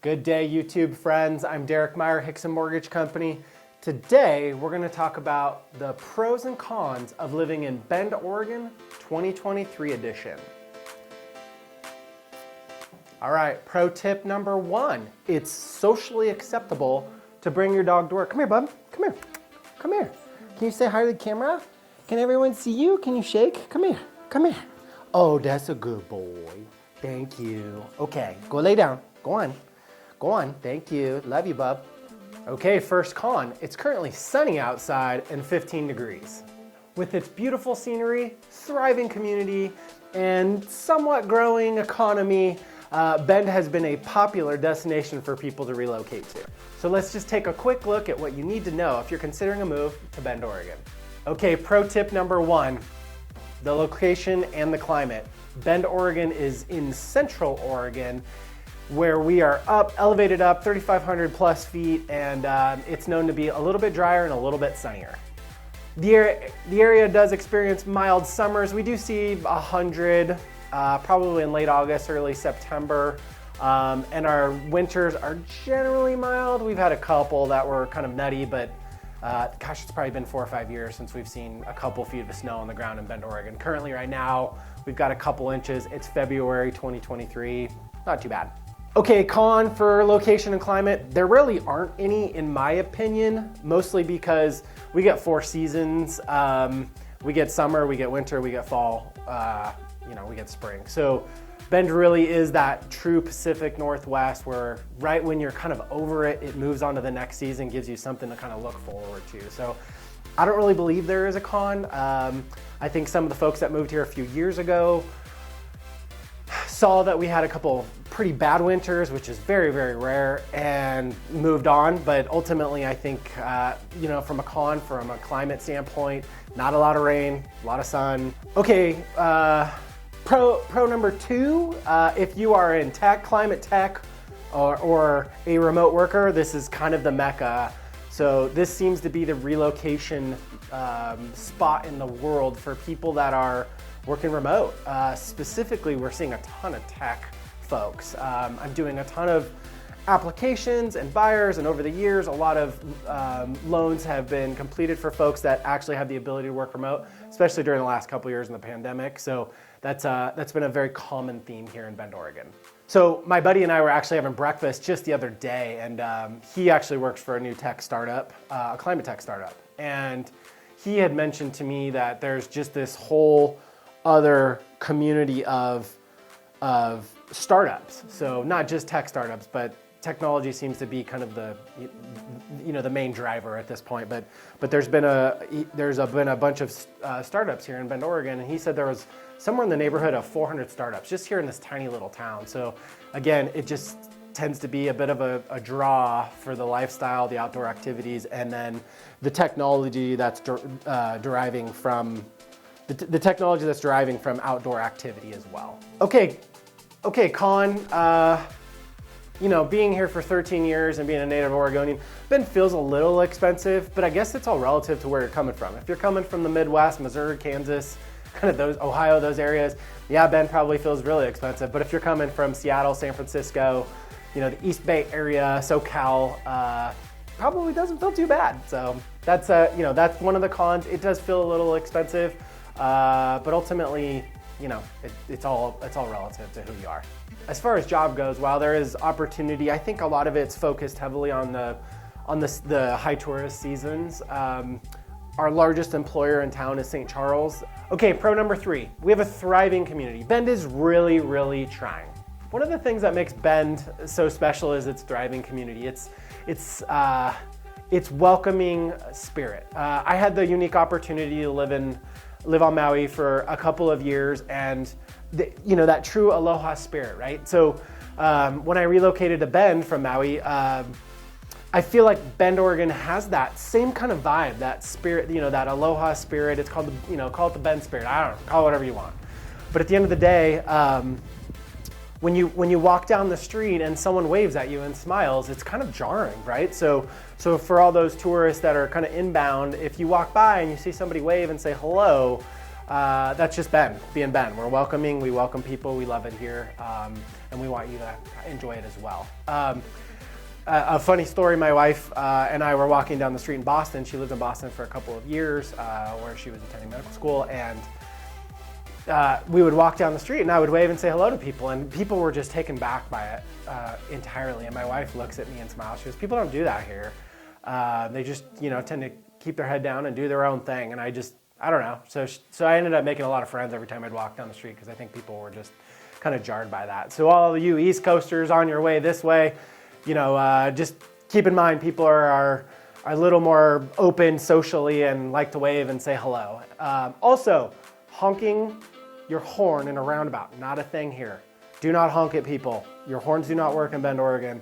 Good day, YouTube friends. I'm Derek.meyer, Hixon Mortgage Company. Today, we're going to talk about the pros and cons of living in Bend, Oregon, 2023 edition. All right, pro tip number one, it's socially acceptable to bring your dog to work. Come here, bub. Come here. Come here. Can you say hi to the camera? Can everyone see you? Can you shake? Come here. Come here. Oh, that's a good boy. Thank you. Okay, go lay down. Go on. Go on. Thank you. Love you, bub. Okay, first con. It's currently sunny outside and 15 degrees. With its beautiful scenery, thriving community, and somewhat growing economy, Bend has been a popular destination for people to relocate to. So let's just take a quick look at what you need to know if you're considering a move to Bend, Oregon. Okay, pro tip number one, the location and the climate. Bend, Oregon is in central Oregon, where we are elevated up 3,500 plus feet, and it's known to be a little bit drier and a little bit sunnier. The area does experience mild summers. We do see 100, probably in late August, early September, and our winters are generally mild. We've had a couple that were kind of nutty, but gosh, it's probably been 4 or 5 years since we've seen a couple feet of snow on the ground in Bend, Oregon. Currently right now, we've got a couple inches. It's February 2023, not too bad. Okay, con for location and climate, there really aren't any in my opinion, mostly because we get 4 seasons. We get summer, we get winter, we get fall, we get spring. So Bend really is that true Pacific Northwest where right when you're kind of over it, it moves on to the next season, gives you something to kind of look forward to. So I don't really believe there is a con. I think some of the folks that moved here a few years ago saw that we had a couple pretty bad winters, which is very, very rare, and moved on. But ultimately, I think, from a climate standpoint, not a lot of rain, a lot of sun. Okay, pro number two, if you are in tech, climate tech, or a remote worker, this is kind of the mecca. So this seems to be the relocation spot in the world for people that are working remote. Specifically, we're seeing a ton of tech folks. I'm doing a ton of applications and buyers, and over the years, a lot of loans have been completed for folks that actually have the ability to work remote, especially during the last couple of years in the pandemic. So that's been a very common theme here in Bend, Oregon. So my buddy and I were actually having breakfast just the other day, and he actually works for a new tech startup, a climate tech startup. And he had mentioned to me that there's just this whole other community of startups. So not just tech startups, but technology seems to be kind of the main driver at this point. But there's been a bunch of startups here in Bend, Oregon, and he said there was somewhere in the neighborhood of 400 startups just here in this tiny little town. So again, it just tends to be a bit of a draw for the lifestyle, the outdoor activities, and then the technology that's deriving from the technology that's deriving from outdoor activity as well. Okay, con, being here for 13 years and being a native Oregonian, Bend feels a little expensive, but I guess it's all relative to where you're coming from. If you're coming from the Midwest, Missouri, Kansas, kind of those, Ohio, those areas, yeah, Bend probably feels really expensive. But if you're coming from Seattle, San Francisco, the East Bay area, SoCal, probably doesn't feel too bad. So that's one of the cons. It does feel a little expensive. But ultimately, it's all relative to who you are. As far as job goes, while there is opportunity, I think a lot of it's focused heavily on the high tourist seasons. Our largest employer in town is St. Charles. Okay, pro number 3, we have a thriving community. Bend is really, really trying. One of the things that makes Bend so special is its thriving community. It's welcoming spirit. I had the unique opportunity to live on Maui for a couple of years, and that true aloha spirit, right? So when I relocated to Bend from Maui, I feel like Bend, Oregon has that same kind of vibe, that spirit, that aloha spirit. It's called call it the Bend spirit. I don't know, call it whatever you want. But at the end of the day, when you walk down the street and someone waves at you and smiles, it's kind of jarring, right? So for all those tourists that are kind of inbound, if you walk by and you see somebody wave and say hello, that's just Ben, being Ben. We're welcoming, we welcome people, we love it here, and we want you to enjoy it as well. A funny story, my wife and I were walking down the street in Boston. She lived in Boston for a couple of years where she was attending medical school, and we would walk down the street and I would wave and say hello to people, and people were just taken back by it entirely. And my wife looks at me and smiles. She goes, people don't do that here. They just, tend to keep their head down and do their own thing. And I don't know. So I ended up making a lot of friends every time I'd walk down the street because I think people were just kind of jarred by that. So all of you East Coasters on your way this way, just keep in mind people are a little more open socially and like to wave and say hello. Also, honking your horn in a roundabout, not a thing here. Do not honk at people. Your horns do not work in Bend, Oregon.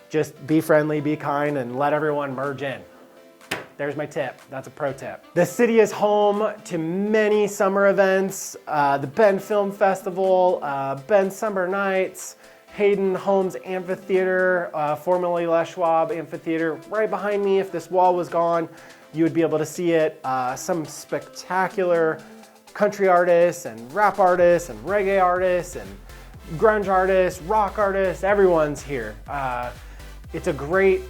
Just be friendly, be kind, and let everyone merge in. There's my tip. That's a pro tip. The city is home to many summer events, the Bend Film Festival, Bend Summer Nights, Hayden Holmes Amphitheater, formerly Les Schwab Amphitheater. Right behind me, if this wall was gone, you would be able to see it. Some spectacular country artists and rap artists and reggae artists and grunge artists, rock artists, everyone's here. It's a great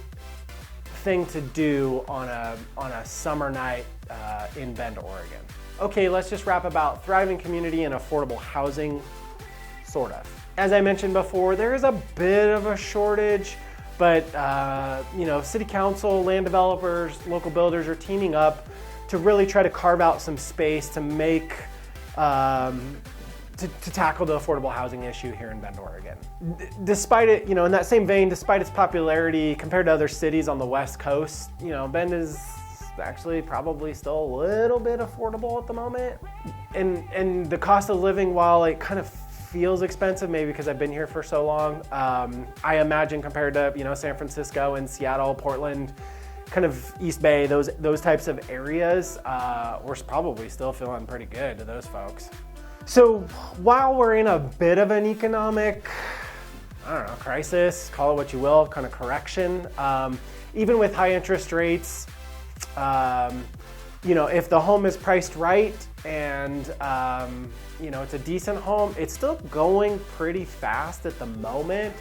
thing to do on a summer night in Bend, Oregon. Okay, let's just wrap about thriving community and affordable housing, sort of. As I mentioned before, there is a bit of a shortage, but city council, land developers, local builders are teaming up to really try to carve out some space to make, to tackle the affordable housing issue here in Bend, Oregon. Despite it, in that same vein, despite its popularity compared to other cities on the West Coast, Bend is actually probably still a little bit affordable at the moment. And the cost of living, while it kind of feels expensive, maybe because I've been here for so long, I imagine compared to, San Francisco and Seattle, Portland, kind of East Bay, those types of areas, we're probably still feeling pretty good to those folks. So while we're in a bit of an economic, crisis, call it what you will, kind of correction, even with high interest rates, if the home is priced right and, it's a decent home, it's still going pretty fast at the moment.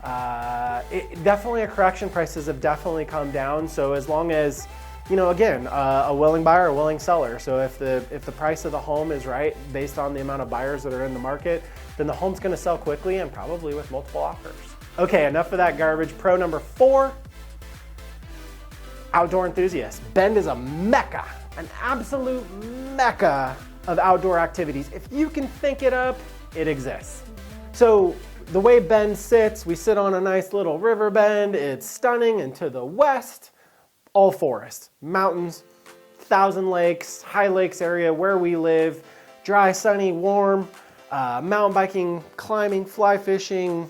Definitely a correction. Prices have definitely come down. So as long as, again, a willing buyer, a willing seller. So if the price of the home is right based on the amount of buyers that are in the market, then the home's going to sell quickly and probably with multiple offers. Okay, enough of that garbage. Pro number 4, outdoor enthusiasts. Bend is a mecca, an absolute mecca of outdoor activities. If you can think it up, it exists. So the way Bend sits, we sit on a nice little river bend. It's stunning, and to the west, all forest, mountains, 1,000 lakes, high lakes area where we live, dry, sunny, warm, mountain biking, climbing, fly fishing,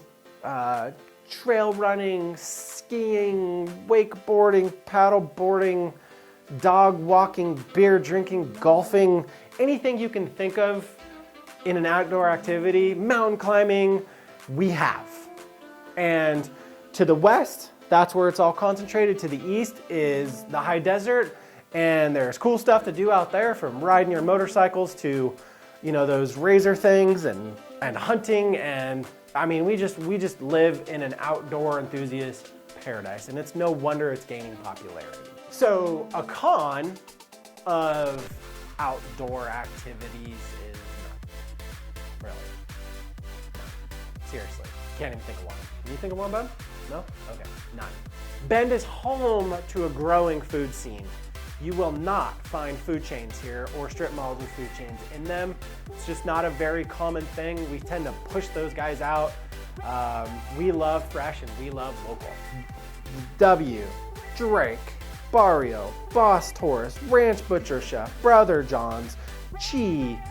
trail running, skiing, wakeboarding, paddle boarding, dog walking, beer drinking, golfing, anything you can think of in an outdoor activity, mountain climbing, we have. And to the west, that's where it's all concentrated. To the east is the high desert, and there's cool stuff to do out there, from riding your motorcycles to, those razor things and hunting. And I mean, we just live in an outdoor enthusiast paradise, and it's no wonder it's gaining popularity. So a con of outdoor activities is none. Really. No. Seriously. Can't even think of one. Can you think of one, Ben? No? Okay. None. Bend is home to a growing food scene. You will not find food chains here or strip malls with food chains in them. It's just not a very common thing. We tend to push those guys out. We love fresh and we love local. Drake, Barrio, Boss Taurus, Ranch Butcher Chef, Brother John's, Chi,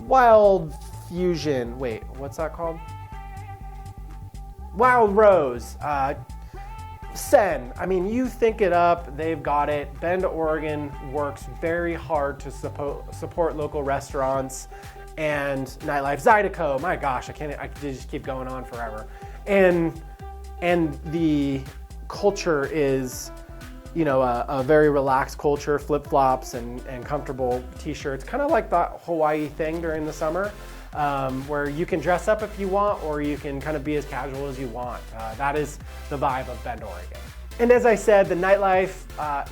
Wild Fusion, wait, what's that called? Wild Rose, Sen, I mean, you think it up, they've got it. Bend, Oregon works very hard to support local restaurants and nightlife. Zydeco, my gosh, I could just keep going on forever. And the culture is a very relaxed culture, flip-flops and comfortable t-shirts, kind of like that Hawaii thing during the summer, where you can dress up if you want, or you can kind of be as casual as you want. That is the vibe of Bend, Oregon. And as I said, the nightlife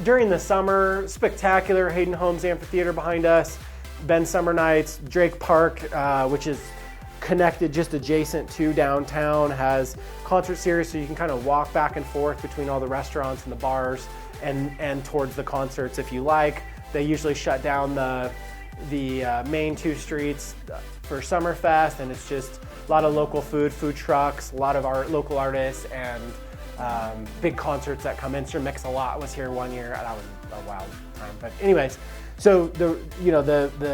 during the summer, spectacular. Hayden Homes Amphitheater behind us, Bend Summer Nights, Drake Park, which is connected just adjacent to downtown, has concert series, so you can kind of walk back and forth between all the restaurants and the bars and towards the concerts if you like. They usually shut down the main 2 streets for Summerfest, and it's just a lot of local food trucks, a lot of local artists, and big concerts that come in. Sir Mix-a-Lot was here one year. That was a wild time. But anyways, so the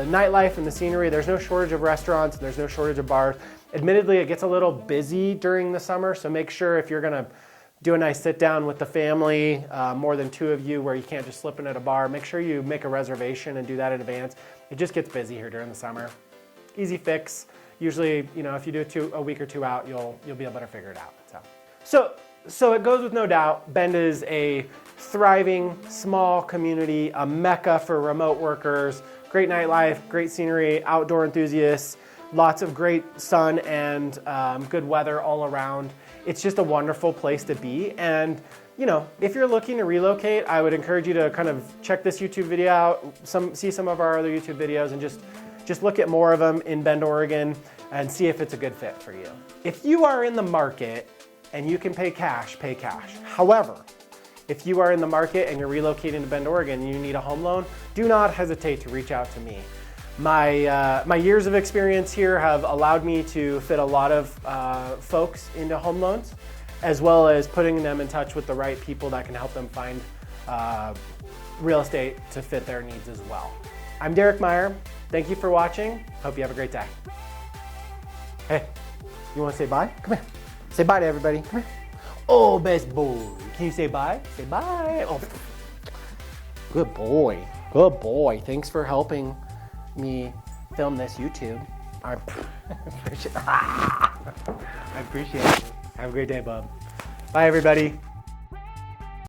nightlife and the scenery, there's no shortage of restaurants, there's no shortage of bars. Admittedly, it gets a little busy during the summer, so make sure if you're gonna do a nice sit down with the family, more than 2 of you, where you can't just slip in at a bar, make sure you make a reservation and do that in advance. It just gets busy here during the summer. Easy fix. Usually, if you do a week or 2 out, you'll be able to figure it out. So it goes with no doubt, Bend is a thriving, small community, a mecca for remote workers, great nightlife, great scenery, outdoor enthusiasts, lots of great sun and good weather all around. It's just a wonderful place to be. And if you're looking to relocate, I would encourage you to kind of check this YouTube video out, see some of our other YouTube videos, and just look at more of them in Bend, Oregon, and see if it's a good fit for you. If you are in the market and you can pay cash, pay cash. However, if you are in the market and you're relocating to Bend, Oregon, and you need a home loan, do not hesitate to reach out to me. My years of experience here have allowed me to fit a lot of folks into home loans, as well as putting them in touch with the right people that can help them find real estate to fit their needs as well. I'm Derek Meyer. Thank you for watching. Hope you have a great day. Hey, you want to say bye? Come here. Say bye to everybody. Come here. Oh, best boy. Can you say bye? Say bye. Oh, good boy. Good boy. Thanks for helping me film this YouTube. I appreciate it. I appreciate it. Have a great day, bub. Bye, everybody.